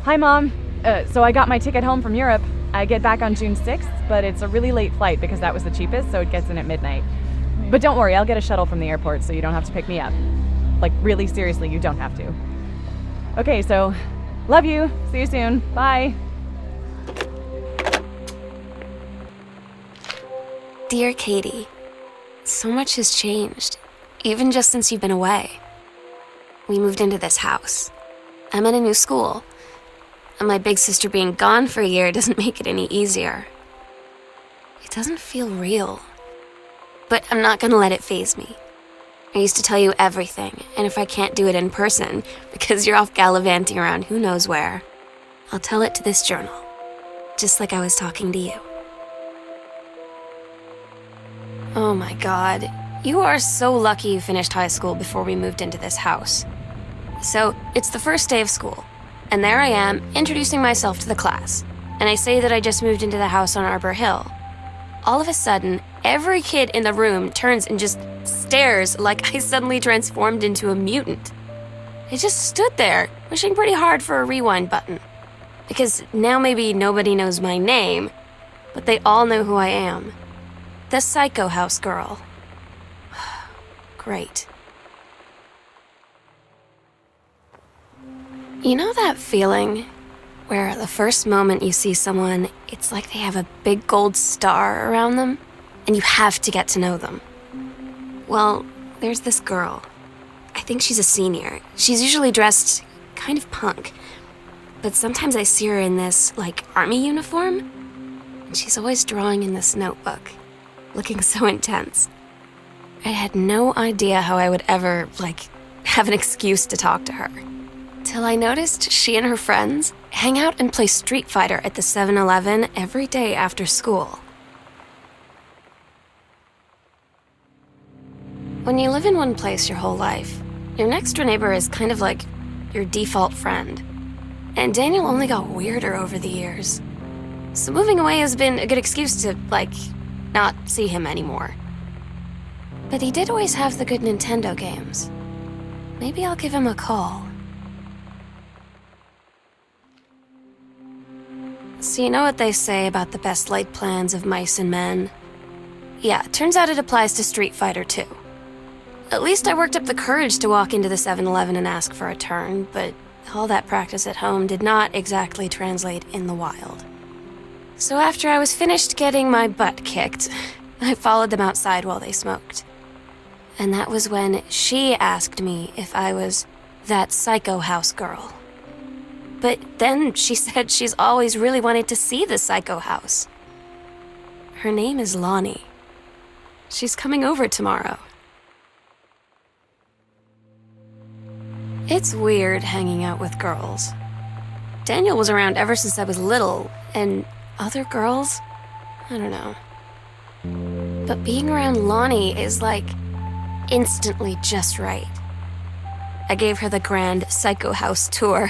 Hi, Mom. So I got my ticket home from Europe. I get back on June 6th, but it's a really late flight because that was the cheapest, so it gets in at midnight. But don't worry, I'll get a shuttle from the airport so you don't have to pick me up. Like, really seriously, you don't have to. Okay, so love you. See you soon. Bye. Dear Katie, so much has changed, even just since you've been away. We moved into this house. I'm in a new school, and my big sister being gone for a year doesn't make it any easier. It doesn't feel real, but I'm not gonna let it faze me. I used to tell you everything, and if I can't do it in person, because you're off gallivanting around who knows where, I'll tell it to this journal, just like I was talking to you. Oh my God, you are so lucky you finished high school before we moved into this house. So, it's the first day of school, and there I am, introducing myself to the class, and I say that I just moved into the house on Arbor Hill. All of a sudden, every kid in the room turns and just stares like I suddenly transformed into a mutant. I just stood there, wishing pretty hard for a rewind button. Because now maybe nobody knows my name, but they all know who I am. The Psycho House girl. Great. You know that feeling where the first moment you see someone, it's like they have a big gold star around them, and you have to get to know them? Well, there's this girl. I think she's a senior. She's usually dressed kind of punk, but sometimes I see her in this, like, army uniform, and she's always drawing in this notebook, looking so intense. I had no idea how I would ever, have an excuse to talk to her. Till I noticed she and her friends hang out and play Street Fighter at the 7-Eleven every day after school. When you live in one place your whole life, your next door neighbor is kind of like your default friend. And Daniel only got weirder over the years. So moving away has been a good excuse to, not see him anymore. But he did always have the good Nintendo games. Maybe I'll give him a call. So you know what they say about the best laid plans of mice and men? Yeah, it turns out it applies to Street Fighter too. At least I worked up the courage to walk into the 7-Eleven and ask for a turn, but all that practice at home did not exactly translate in the wild. So after I was finished getting my butt kicked, I followed them outside while they smoked. And that was when she asked me if I was that Psycho House girl. But then she said she's always really wanted to see the Psycho House. Her name is Lonnie. She's coming over tomorrow. It's weird hanging out with girls. Daniel was around ever since I was little, and other girls? I don't know. But being around Lonnie is instantly just right. I gave her the grand Psycho House tour,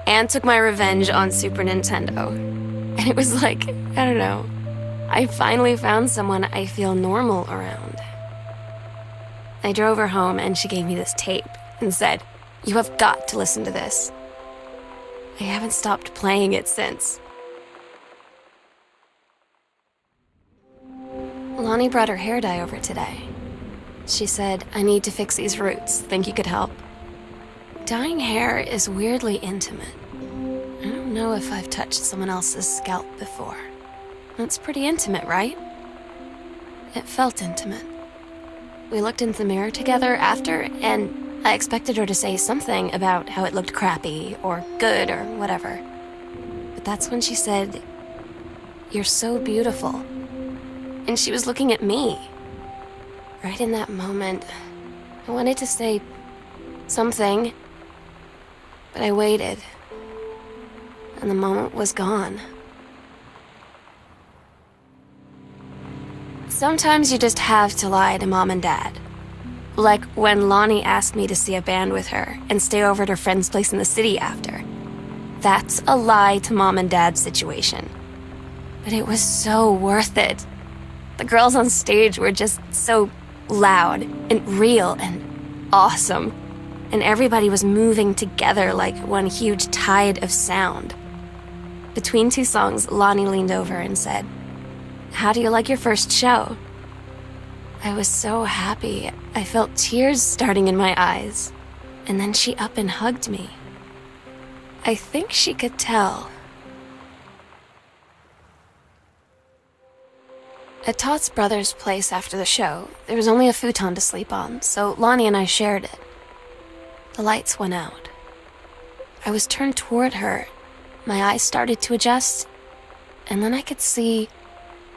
and took my revenge on Super Nintendo. And it was I don't know, I finally found someone I feel normal around. I drove her home and she gave me this tape and said, "You have got to listen to this." I haven't stopped playing it since. Lonnie brought her hair dye over today. She said, "I need to fix these roots. Think you could help?" Dyeing hair is weirdly intimate. I don't know if I've touched someone else's scalp before. That's pretty intimate, right? It felt intimate. We looked in the mirror together after, and I expected her to say something about how it looked crappy or good or whatever. But that's when she said, "You're so beautiful." And she was looking at me. Right in that moment, I wanted to say something, but I waited, and the moment was gone. Sometimes you just have to lie to Mom and Dad. Like when Lonnie asked me to see a band with her and stay over at her friend's place in the city after. That's a lie to Mom and Dad's situation. But it was so worth it. The girls on stage were just so loud and real and awesome. and everybody was moving together like one huge tide of sound. Between two songs, Lonnie leaned over and said, "How do you like your first show?" I was so happy. I felt tears starting in my eyes. And then she up and hugged me. I think she could tell. At Todd's brother's place after the show, there was only a futon to sleep on, so Lonnie and I shared it. The lights went out. I was turned toward her. My eyes started to adjust, and then I could see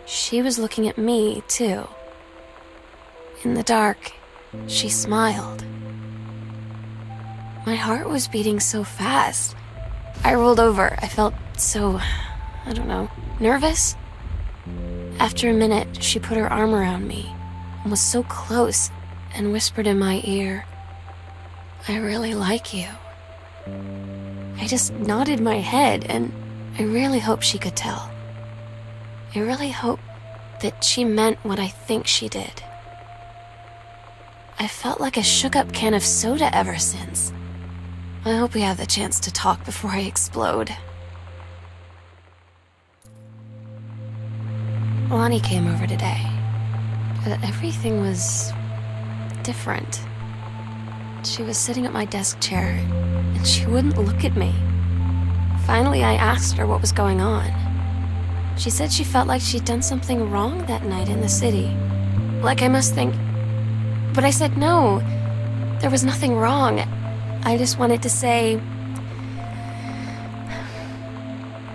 she was looking at me, too. In the dark, she smiled. My heart was beating so fast. I rolled over. I felt so, nervous. After a minute, she put her arm around me and was so close and whispered in my ear, "I really like you." I just nodded my head, and I really hope she could tell. I really hope that she meant what I think she did. I felt like a shook-up can of soda ever since. I hope we have the chance to talk before I explode. Lonnie came over today. Everything was different. She was sitting at my desk chair, and she wouldn't look at me. Finally, I asked her what was going on. She said she felt like she'd done something wrong that night in the city. Like I must think... But I said no, there was nothing wrong. I just wanted to say...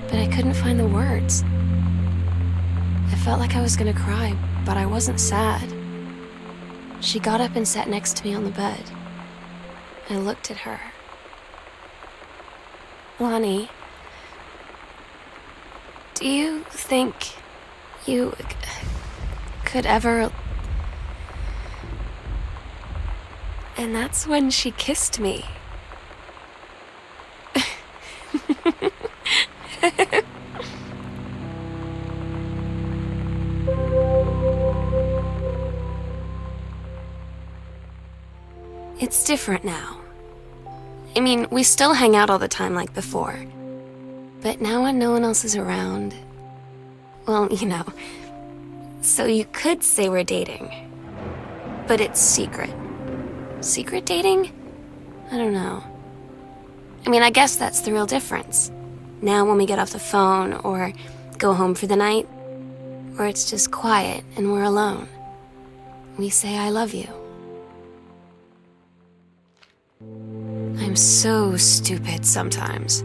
But I couldn't find the words. I felt like I was gonna cry, but I wasn't sad. She got up and sat next to me on the bed. I looked at her. Lonnie, do you think you could ever... And that's when she kissed me. It's different now. I mean, we still hang out all the time like before. But now when no one else is around, well, so you could say we're dating. But it's secret. Secret dating? I don't know. I mean, I guess that's the real difference. Now when we get off the phone or go home for the night, or it's just quiet and we're alone, we say I love you. I'm so stupid sometimes.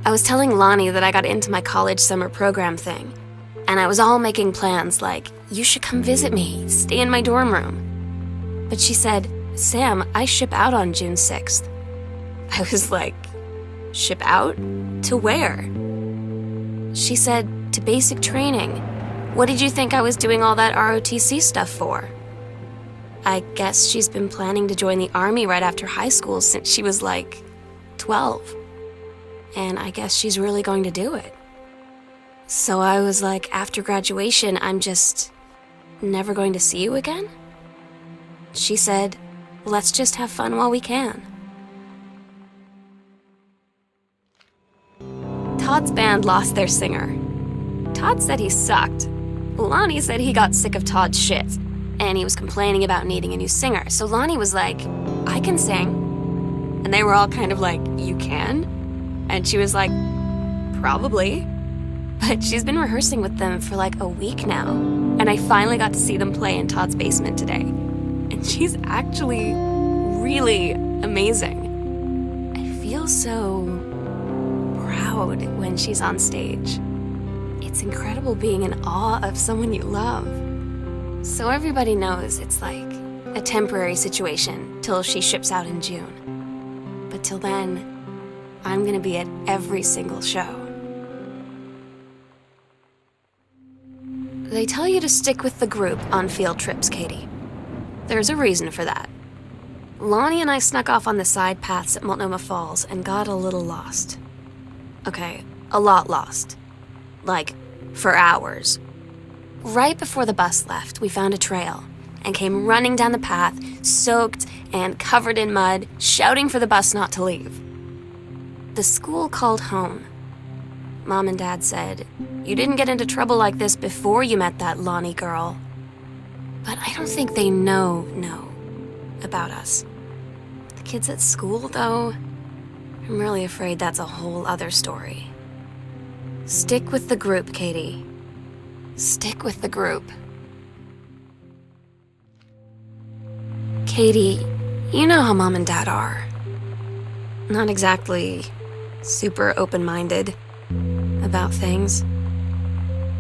I was telling Lonnie that I got into my college summer program thing, and I was all making plans like, you should come visit me, stay in my dorm room. But she said, "Sam, I ship out on June 6th. I was like, ship out? To where? She said, to basic training. What did you think I was doing all that ROTC stuff for? I guess she's been planning to join the army right after high school since she was like 12. And I guess she's really going to do it. So I was like, after graduation, I'm just never going to see you again? She said, let's just have fun while we can. Todd's band lost their singer. Todd said he sucked. Lonnie said he got sick of Todd's shit, and he was complaining about needing a new singer. So Lonnie was like, I can sing. And they were all kind of like, you can? And she was like, probably. But she's been rehearsing with them for like a week now. And I finally got to see them play in Todd's basement today. And she's actually really amazing. I feel so proud when she's on stage. It's incredible being in awe of someone you love. So everybody knows it's like a temporary situation till she ships out in June. But till then, I'm gonna be at every single show. They tell you to stick with the group on field trips, Katie. There's a reason for that. Lonnie and I snuck off on the side paths at Multnomah Falls and got a little lost. Okay, a lot lost. Like, for hours. Right before the bus left, we found a trail. and came running down the path, soaked and covered in mud, shouting for the bus not to leave. The school called home. Mom and Dad said, "You didn't get into trouble like this before you met that Lonnie girl." But I don't think they know about us. The kids at school, though, I'm really afraid that's a whole other story. Stick with the group, Katie. Stick with the group. Katie, you know how Mom and Dad are. Not exactly super open-minded about things.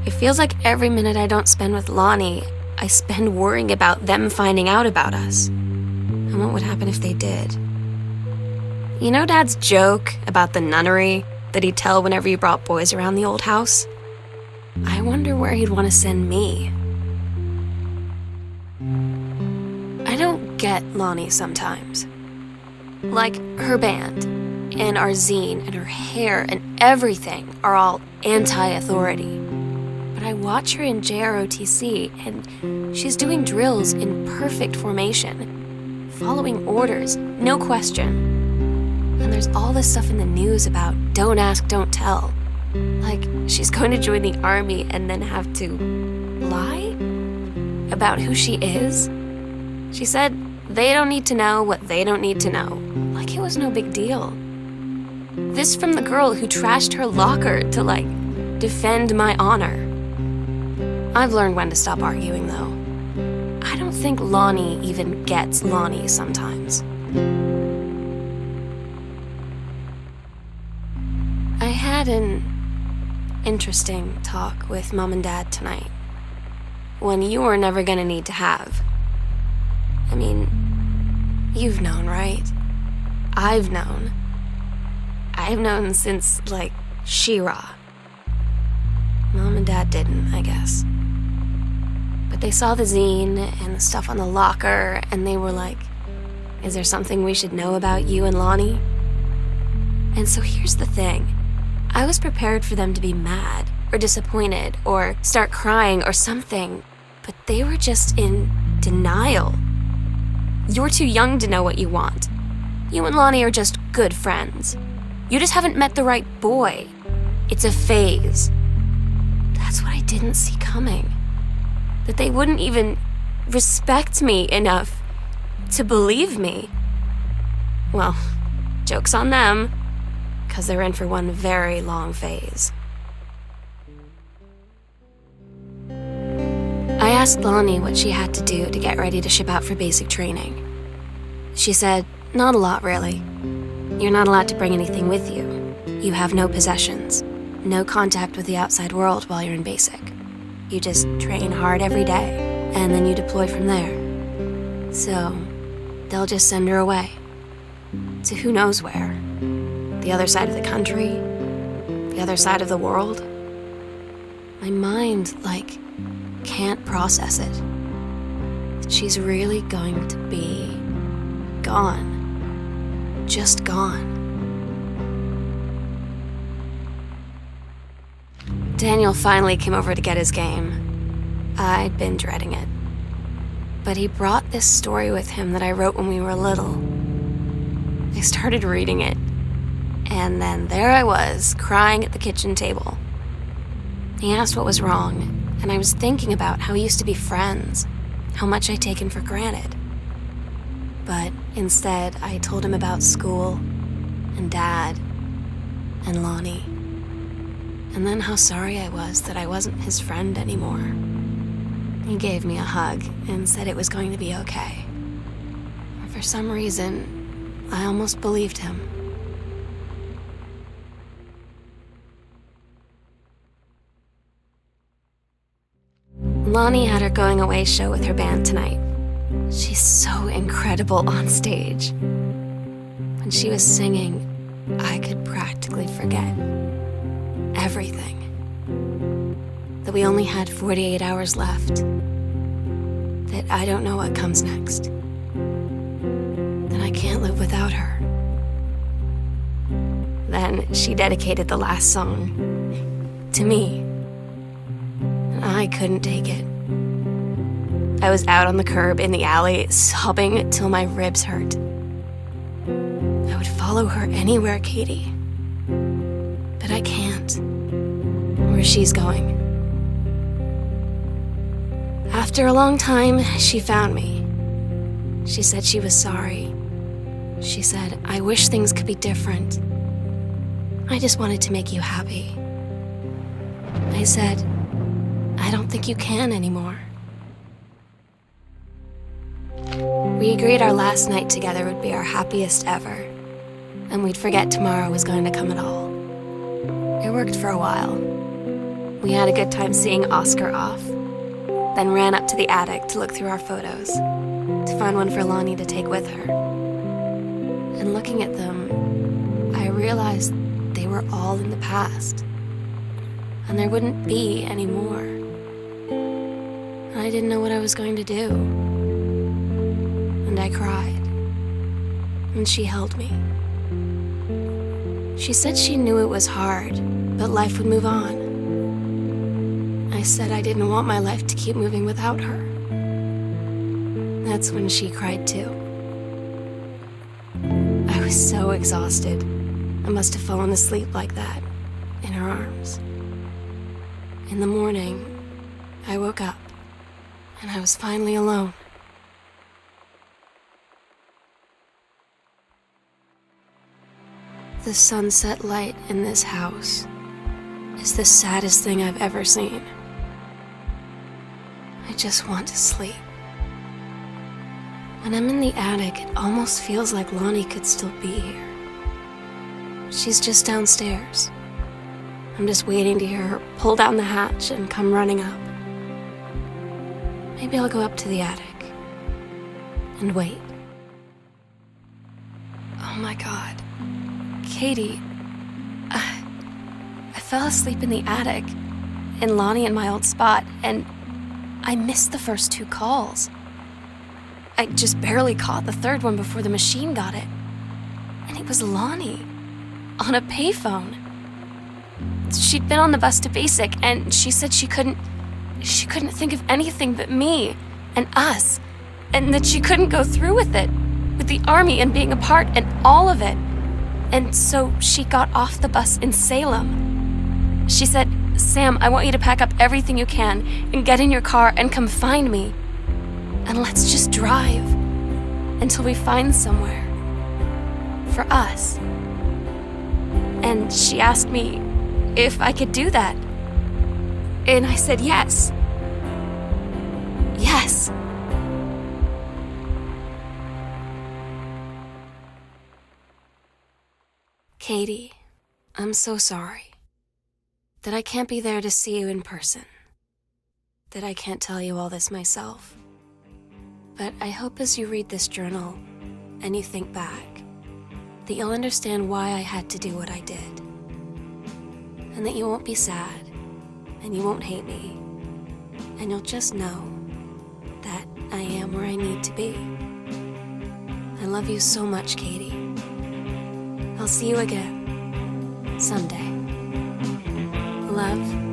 It feels like every minute I don't spend with Lonnie, I spend worrying about them finding out about us. And what would happen if they did? You know Dad's joke about the nunnery that he'd tell whenever he brought boys around the old house? I wonder where he'd want to send me. I don't get Lonnie sometimes. Like, her band, and our zine, and her hair, and everything are all anti-authority. But I watch her in JROTC, and she's doing drills in perfect formation, following orders, no question. And there's all this stuff in the news about don't ask, don't tell. Like, she's going to join the army and then have to lie about who she is. She said they don't need to know what they don't need to know. Like it was no big deal. This from the girl who trashed her locker to, like, defend my honor. I've learned when to stop arguing, though. I don't think Lonnie even gets Lonnie sometimes. I had an interesting talk with Mom and Dad tonight. One you were never gonna need to have. I mean, you've known, right? I've known. I've known since, like, She-Ra. Mom and Dad didn't, I guess. But they saw the zine and the stuff on the locker, and they were like, is there something we should know about you and Lonnie? And so here's the thing. I was prepared for them to be mad, or disappointed, or start crying, or something. But they were just in denial. You're too young to know what you want. You and Lonnie are just good friends. You just haven't met the right boy. It's a phase. That's what I didn't see coming. That they wouldn't even respect me enough to believe me. Well, joke's on them, 'cause they're in for one very long phase. I asked Lonnie what she had to do to get ready to ship out for basic training. She said, not a lot, really. You're not allowed to bring anything with you. You have no possessions, no contact with the outside world while you're in basic. You just train hard every day, and then you deploy from there. So, they'll just send her away. To who knows where. The other side of the country? The other side of the world? My mind, like, can't process it. She's really going to be gone. Just gone. Daniel finally came over to get his game. I'd been dreading it. But he brought this story with him that I wrote when we were little. I started reading it, and then there I was, crying at the kitchen table. He asked what was wrong, and I was thinking about how we used to be friends, how much I'd taken for granted. But instead, I told him about school, and Dad, and Lonnie, and then how sorry I was that I wasn't his friend anymore. He gave me a hug and said it was going to be okay. For some reason, I almost believed him. Lonnie had her going away show with her band tonight. She's so incredible on stage. When she was singing, I could practically forget everything. That we only had 48 hours left. That I don't know what comes next. That I can't live without her. Then she dedicated the last song to me. And I couldn't take it. I was out on the curb in the alley, sobbing till my ribs hurt. I would follow her anywhere, Katie. But I can't. Where she's going. After a long time, she found me. She said she was sorry. She said, I wish things could be different. I just wanted to make you happy. I said, I don't think you can anymore. We agreed our last night together would be our happiest ever, and we'd forget tomorrow was going to come at all. It worked for a while. We had a good time seeing Oscar off, then ran up to the attic to look through our photos, to find one for Lonnie to take with her. And looking at them, I realized they were all in the past, and there wouldn't be any more. And I didn't know what I was going to do. And I cried, and she held me. She said she knew it was hard, but life would move on. I said I didn't want my life to keep moving without her. That's when she cried too. I was so exhausted. I must have fallen asleep like that, in her arms. In the morning, I woke up, and I was finally alone. The sunset light in this house is the saddest thing I've ever seen. I just want to sleep. When I'm in the attic, it almost feels like Lonnie could still be here. She's just downstairs. I'm just waiting to hear her pull down the hatch and come running up. Maybe I'll go up to the attic and wait. Oh my God. Katie, I fell asleep in the attic, in Lonnie in my old spot, and I missed the first 2 calls. I just barely caught the third one before the machine got it. And it was Lonnie, on a payphone. She'd been on the bus to Basic, and she said she couldn't think of anything but me and us, and that she couldn't go through with it, with the army and being apart and all of it. And so she got off the bus in Salem. She said, Sam, I want you to pack up everything you can and get in your car and come find me. And let's just drive until we find somewhere for us. And she asked me if I could do that. And I said yes. Yes. Katie, I'm so sorry that I can't be there to see you in person, that I can't tell you all this myself. But I hope as you read this journal and you think back, that you'll understand why I had to do what I did, and that you won't be sad, and you won't hate me, and you'll just know that I am where I need to be. I love you so much, Katie. I'll see you again someday. Love.